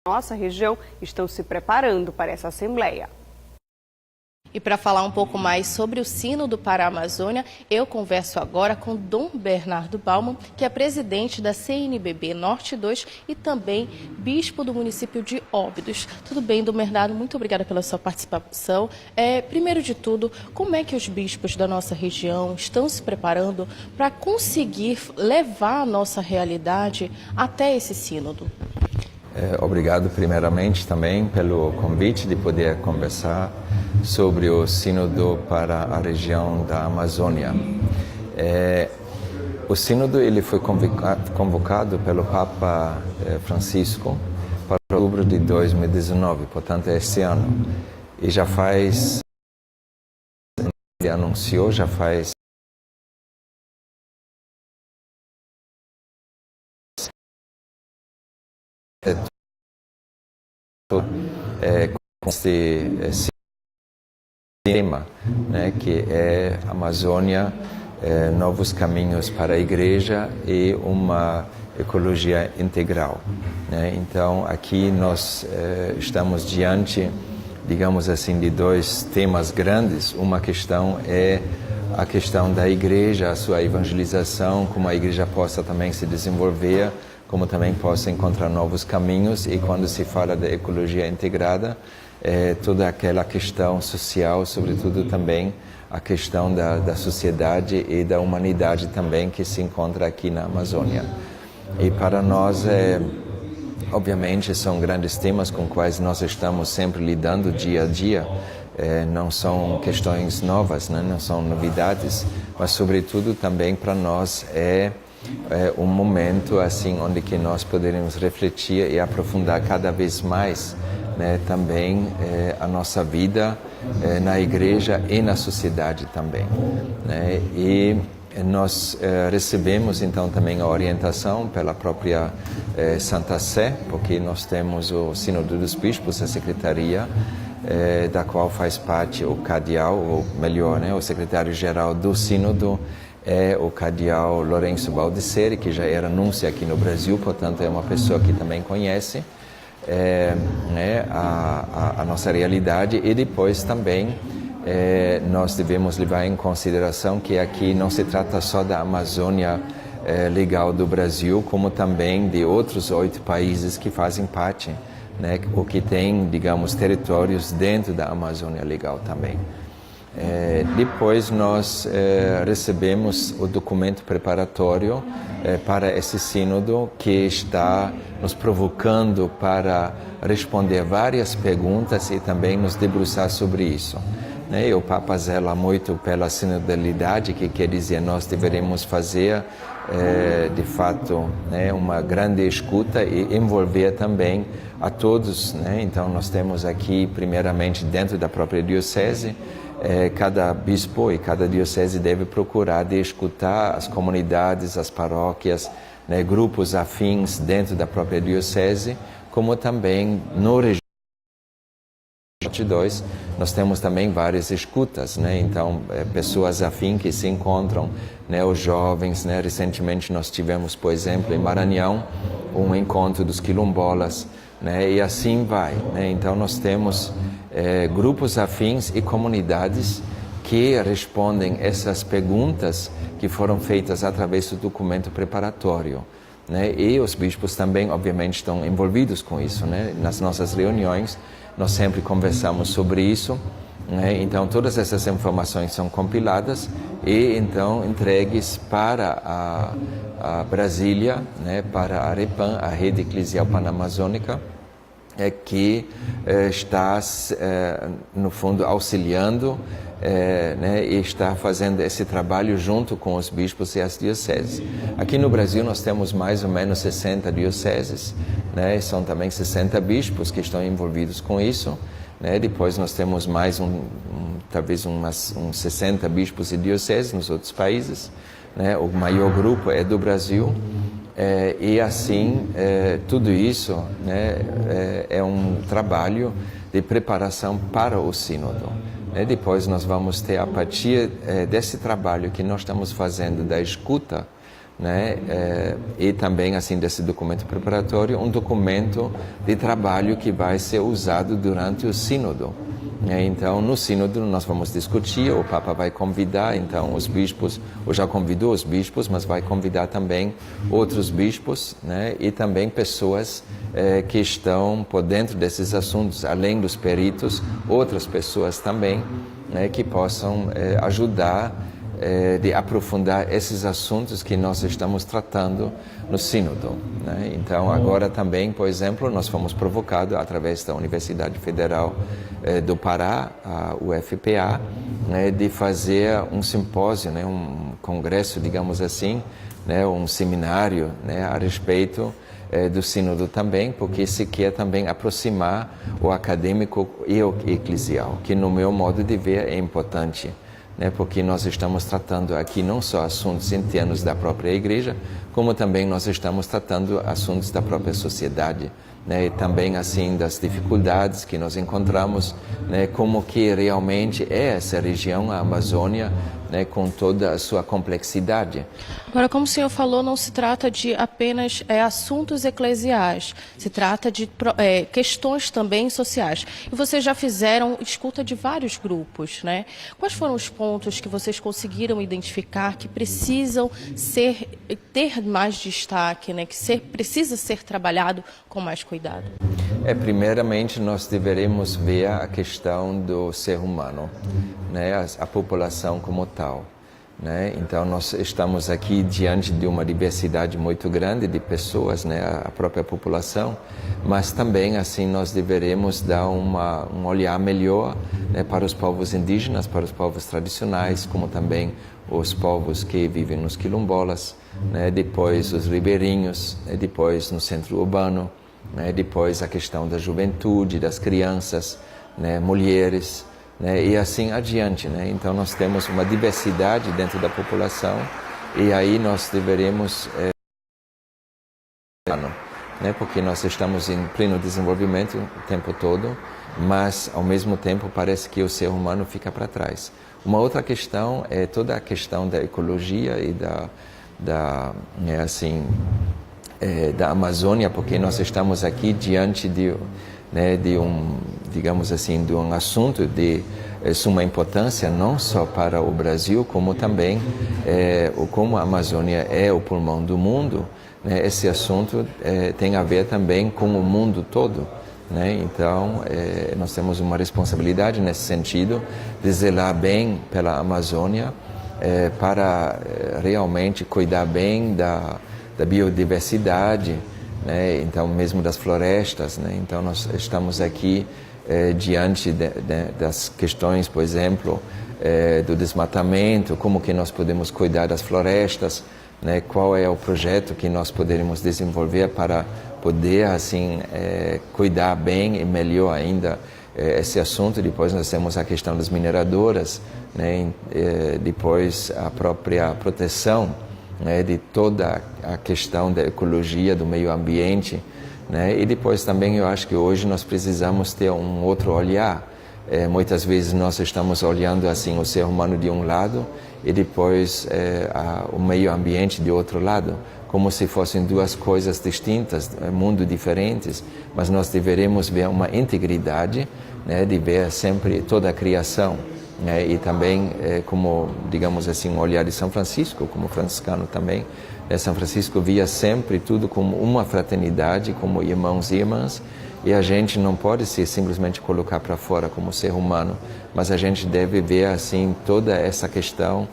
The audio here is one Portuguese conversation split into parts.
nossa região estão se preparando para essa Assembleia. E para falar um pouco mais sobre o Sínodo para a Amazônia, eu converso agora com Dom Bernardo Bauman, que é presidente da CNBB Norte 2 e também bispo do município de Óbidos. Tudo bem, Dom Bernardo? Muito obrigada pela sua participação. Primeiro de tudo, como é que os bispos da nossa região estão se preparando para conseguir levar a nossa realidade até esse sínodo? Obrigado primeiramente também pelo convite de poder conversar sobre o sínodo para a região da Amazônia. O sínodo ele foi convocado pelo Papa Francisco para outubro de 2019, portanto este ano. E já faz, ele anunciou, já faz com esse tema, né, que é Amazônia, novos caminhos para a igreja e uma ecologia integral, né? Então aqui nós estamos diante, digamos assim, de dois temas grandes. Uma questão é a questão da igreja, a sua evangelização, como a igreja possa também se desenvolver, como também possa encontrar novos caminhos. E quando se fala da ecologia integrada, toda aquela questão social, sobretudo também a questão da sociedade e da humanidade também que se encontra aqui na Amazônia. E para nós, obviamente, são grandes temas com quais nós estamos sempre lidando dia a dia. Não são questões novas, né? Não são novidades, mas sobretudo também para nós é um momento assim onde que nós poderemos refletir e aprofundar cada vez mais, né, também a nossa vida na igreja e na sociedade também, né? E nós recebemos então também a orientação pela própria Santa Sé, porque nós temos o Sínodo dos Bispos, a secretaria da qual faz parte o cardeal, ou melhor, né, o secretário-geral do Sínodo é o cardeal Lourenço Baldisseri, que já era núncio aqui no Brasil, portanto é uma pessoa que também conhece né, a nossa realidade. E depois também nós devemos levar em consideração que aqui não se trata só da Amazônia legal do Brasil, como também de outros 8 países que fazem parte, né, ou que têm, digamos, territórios dentro da Amazônia legal também. Depois nós recebemos o documento preparatório para esse sínodo, que está nos provocando para responder várias perguntas e também nos debruçar sobre isso, né? E o Papa zela muito pela sinodalidade, que quer dizer nós deveremos fazer de fato, né, uma grande escuta e envolver também a todos, né? Então nós temos aqui primeiramente dentro da própria diocese, cada bispo e cada diocese deve procurar de escutar as comunidades, as paróquias, né, grupos afins dentro da própria diocese, como também no região 2, nós temos também várias escutas, né? Então, pessoas afins que se encontram, né, os jovens, né? Recentemente nós tivemos, por exemplo, em Maranhão, um encontro dos quilombolas, né? E assim vai, né? Então, nós temos grupos afins e comunidades que respondem essas perguntas que foram feitas através do documento preparatório, né? E os bispos também, obviamente, estão envolvidos com isso, né? Nas nossas reuniões, nós sempre conversamos sobre isso, né? Então, todas essas informações são compiladas e, então, entregues para a Brasília, né? Para a REPAN, a Rede Eclesial Panamazônica, que está, no fundo, auxiliando, né, e está fazendo esse trabalho junto com os bispos e as dioceses. Aqui no Brasil nós temos mais ou menos 60 dioceses, né, são também 60 bispos que estão envolvidos com isso, né. Depois nós temos mais talvez uns 60 bispos e dioceses nos outros países, né. O maior grupo é do Brasil. E assim, tudo isso, né, é um trabalho de preparação para o sínodo. Depois nós vamos ter, a partir desse trabalho que nós estamos fazendo da escuta, né? E também, assim, desse documento preparatório, um documento de trabalho que vai ser usado durante o sínodo. Então, no sínodo nós vamos discutir, o Papa vai convidar, então, os bispos, ou já convidou os bispos, mas vai convidar também outros bispos, né? E também pessoas que estão por dentro desses assuntos, além dos peritos, outras pessoas também, né? Que possam ajudar de aprofundar esses assuntos que nós estamos tratando no sínodo, né? Então, agora também, por exemplo, nós fomos provocados através da Universidade Federal do Pará, a UFPA, né, de fazer um simpósio, né, um congresso, digamos assim, né, um seminário, né, a respeito do sínodo também, porque se quer também aproximar o acadêmico e o eclesial, que no meu modo de ver é importante, né, porque nós estamos tratando aqui não só assuntos internos da própria igreja, como também nós estamos tratando assuntos da própria sociedade, né, e também assim das dificuldades que nós encontramos, né, como que realmente é essa região, a Amazônia, né, com toda a sua complexidade. Agora, como o senhor falou, não se trata de apenas assuntos eclesiais, se trata de questões também sociais. E vocês já fizeram escuta de vários grupos, né? Quais foram os pontos que vocês conseguiram identificar que precisam ter mais destaque, né? Que precisa ser trabalhado com mais cuidado? Primeiramente, nós deveremos ver a questão do ser humano, né, a população como tal, né? Então, nós estamos aqui diante de uma diversidade muito grande de pessoas, né, a própria população, mas também, assim, nós deveremos dar um olhar melhor, né, para os povos indígenas, para os povos tradicionais, como também os povos que vivem nos quilombolas, né, depois os ribeirinhos, depois no centro urbano, né, depois a questão da juventude, das crianças, né, mulheres, né, e assim adiante, né? Então nós temos uma diversidade dentro da população e aí nós deveremos, né, porque nós estamos em pleno desenvolvimento o tempo todo, mas ao mesmo tempo parece que o ser humano fica para trás. Uma outra questão é toda a questão da ecologia e da Amazônia, porque nós estamos aqui diante de digamos assim, de um assunto de suma importância não só para o Brasil, como também como a Amazônia é o pulmão do mundo, né? Esse assunto tem a ver também com o mundo todo, né? Então, nós temos uma responsabilidade nesse sentido de zelar bem pela Amazônia para realmente cuidar bem da biodiversidade, né? Então, mesmo das florestas, né? Então, nós estamos aqui diante das questões, por exemplo, do desmatamento, como que nós podemos cuidar das florestas, né? Qual é o projeto que nós poderíamos desenvolver para poder, assim, cuidar bem e melhor ainda esse assunto. Depois nós temos a questão das mineradoras, né? Depois a própria proteção, né, de toda a questão da ecologia, do meio ambiente, né? E depois também eu acho que hoje nós precisamos ter um outro olhar. Muitas vezes nós estamos olhando assim o ser humano de um lado e depois o meio ambiente de outro lado, como se fossem duas coisas distintas, mundos diferentes, mas nós deveremos ver uma integridade, né, de ver sempre toda a criação. E também, como, digamos assim, um olhar de São Francisco, como franciscano também, São Francisco via sempre tudo como uma fraternidade, como irmãos e irmãs, e a gente não pode se simplesmente colocar para fora como ser humano, mas a gente deve ver, assim, toda essa questão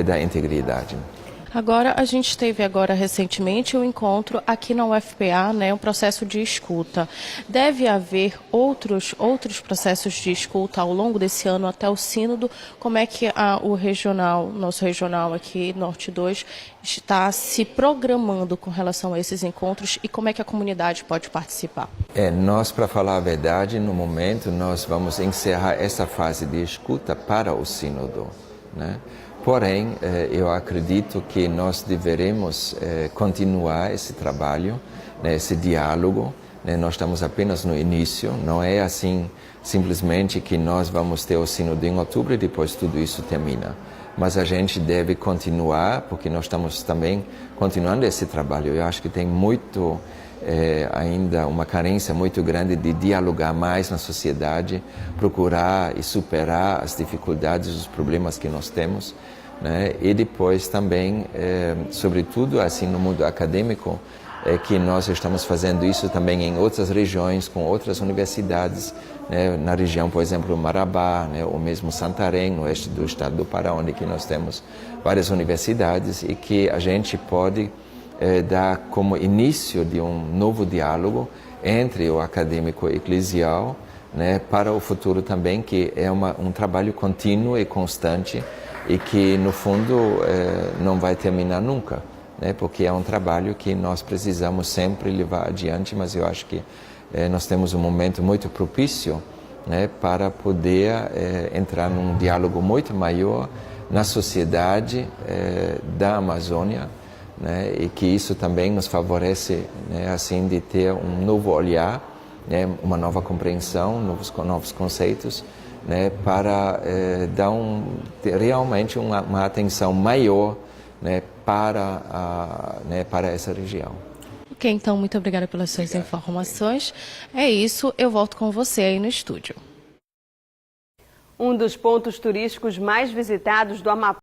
da integridade. Agora, a gente teve recentemente um encontro aqui na UFPA, né, um processo de escuta. Deve haver outros processos de escuta ao longo desse ano até o sínodo? Como é que nosso regional aqui, Norte 2, está se programando com relação a esses encontros e como é que a comunidade pode participar? Nós, para falar a verdade, no momento, nós vamos encerrar essa fase de escuta para o sínodo, né? Porém, eu acredito que nós deveremos continuar esse trabalho, né, esse diálogo, né? Nós estamos apenas no início, não é assim simplesmente que nós vamos ter o sínodo em outubro e depois tudo isso termina. mas a gente deve continuar, porque nós estamos também continuando esse trabalho. Eu acho que tem muito, ainda uma carência muito grande de dialogar mais na sociedade, procurar e superar as dificuldades, os problemas que nós temos, né? E depois também, sobretudo assim no mundo acadêmico, que nós estamos fazendo isso também em outras regiões, com outras universidades, né? Na região, por exemplo, Marabá, né? Ou mesmo Santarém, no oeste do estado do Pará, onde que nós temos várias universidades e que a gente pode dar como início de um novo diálogo entre o acadêmico e o eclesial, né? Para o futuro também, que é um trabalho contínuo e constante e que, no fundo, não vai terminar nunca, né? Porque é um trabalho que nós precisamos sempre levar adiante, mas eu acho que nós temos um momento muito propício, né, para poder entrar num diálogo muito maior na sociedade da Amazônia, né, e que isso também nos favorece, né, assim, de ter um novo olhar, né, uma nova compreensão, novos conceitos, né, para dar realmente uma atenção maior, né, para essa região. Ok, então, muito obrigada pelas suas informações. É isso, eu volto com você aí no estúdio. Um dos pontos turísticos mais visitados do Amapá